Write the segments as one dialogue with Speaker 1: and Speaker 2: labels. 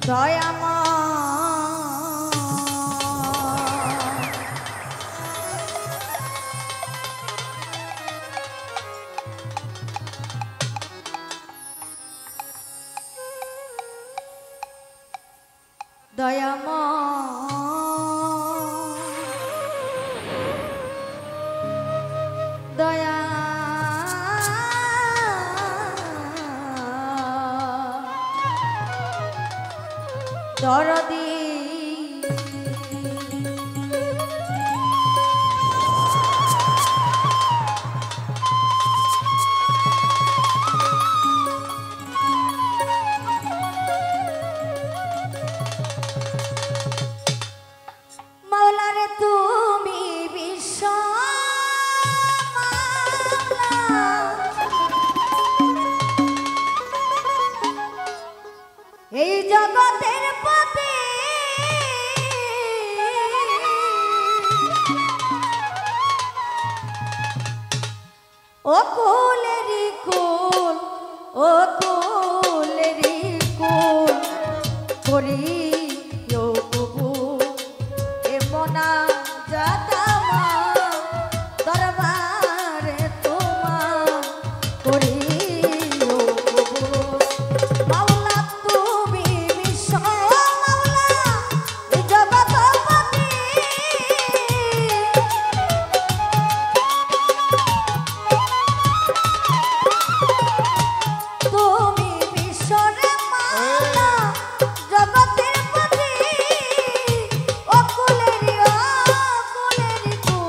Speaker 1: দয়া দরদি মাওলারে তুমি বিশ্ব এই জগতের পথে ও কুলেরি কুল ও কুলেরি কুল করি প্রভু এ মনা যাতামা দরবারে তোমা করি জগতের পথে ও কুলেরি কুল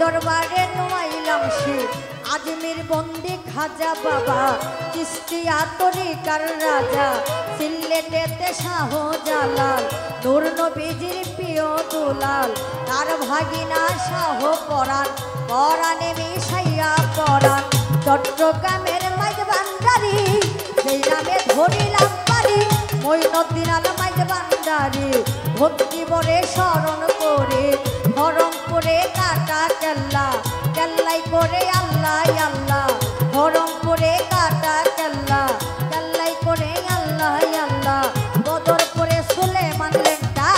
Speaker 1: দরবারে নোয়াইলাম সে আজমির বন্দি খাজা বাবা চিস্তিয়া তরিকার রাজা সিলেটেতে শাহ জালাল নূর নবীজির প্রিয় দুলাল তার ভাগিনা শাহ পরাণ পরাণে মিশাইয়া পরাণ চট্টগ্রামের মাইজ ভান্ডারি সেই নামে ধরিলাম পারি মঈনুদ্দিন আল মাইজ ভান্ডারি ভক্তি বরে স্মরণ করে হরম করে কাটা কেল্লা কেল্লাই করে আল্লাহ আল্লাহ হরম করে কাটা কেল্লা কেল্লাই করে আল্লাহ আল্লাহ বদর করে সুলেমান লেংটা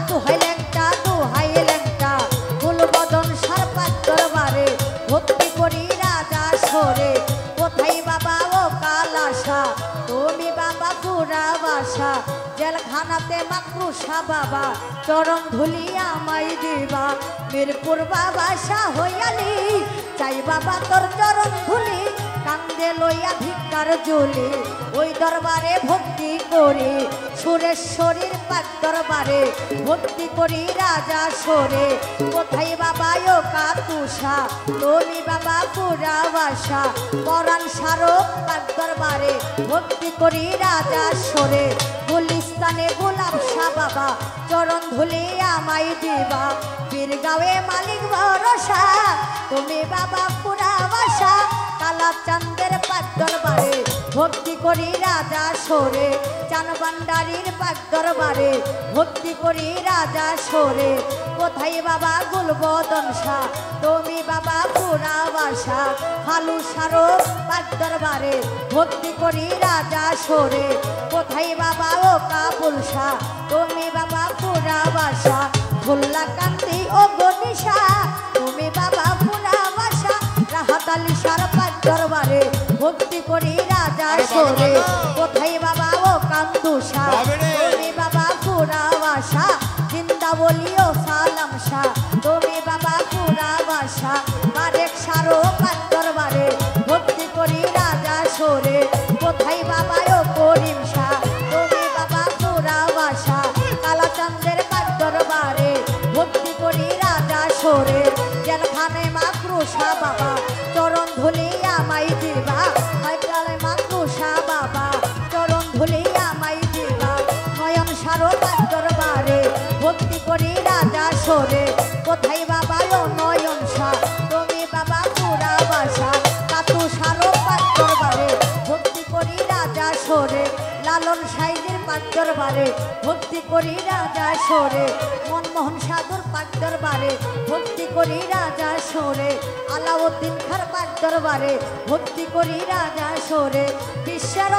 Speaker 1: দুহাই লেংটা দুহাই লেংটা ফুলবদন সারপাত দরবারে ভক্তি করি রাজা সরে কোথায় বাবা ও কালাসা তুমি বাবা পুরা বাসা জেলখানাতে মাকরুষা বাবা চরণ ধুলি আমায় দিবা মিরপুর বাবা শাহ আলী চাই বাবা তোর চরণ ধুলি কান্দে লইয়া ভিক্ষার জুলি ওই দরবারে ভক্তি করি সুরেশ্বরীর পাক দরবারে ভক্তি করি রাজা সরে কোথায় বাবা ও কাতুষা তুমি বাবা পুরা বাসা পরাণ স্মারক পাক দরবারে ভক্তি করি রাজা সরে গুলিস্তানে গোলাপ শাহ বাবা চরণ ধুলি আমায় দিবা বীরগাঁওয়ে মালিক ভরসা তুমি বাবা পুরা বাসা কালা চাঁদের পাক দরবারে ভক্তি করি রাজা সরে চান ভান্ডারীর পাক দরবারে ভক্তি করি রাজা সরে কোথায় বাবা গুলবদন শাহ তুমি বাবা পুরা বাসা হালু সারক পাক দরবারে ভক্তি করি রাজা সরে কোথায় বাবা ও কাবুল শাহ তুমি বাবা পুরা বাসা ভোল্লা কান্তি ও গনিশা তুমি বাবা পুরা বাসা রাহাত আলী শাহ পাক দরবারে ভক্তি করি রাজা সরে কোথায় বাবা ও কান্দুষা তুমি বাবা পুরা বাসা জিন্দা বলিও সালাম শাহ তুমি বাবা পুরা বাসা মারেক সারো পাক দরবারে ভক্তি করি রাজা সরে কোথায় বাবা ও করিম শাহ তুমি বাবা পুরা বাসা কালাচাঁদের পাক দরবারে ভক্তি করি রাজা সরে জেলখানে মাকরুষা বাবা চরণ ধুলি আমায় দিবা হাইকালে মাকরুষা বাবা চরণ ধুলি আমায় দিবা নয়ন সারো পাক দরবারে ভক্তি করি রাজা সরে কোথায় বাবা ও নয়ন শাহ তুমি বাবা পুরা বাসা কাতু সারো পাক দরবারে ভক্তি করি রাজা সরে লালন সাইদের পাক দরবারে ভক্তি করি রাজা সরে মনমোহন সাধুর পাক দরবারে ভক্তি করি রাজা সরে আলাউদ্দিন খার পাক দরবারে ভক্তি করি রাজা সরে বিশ্বের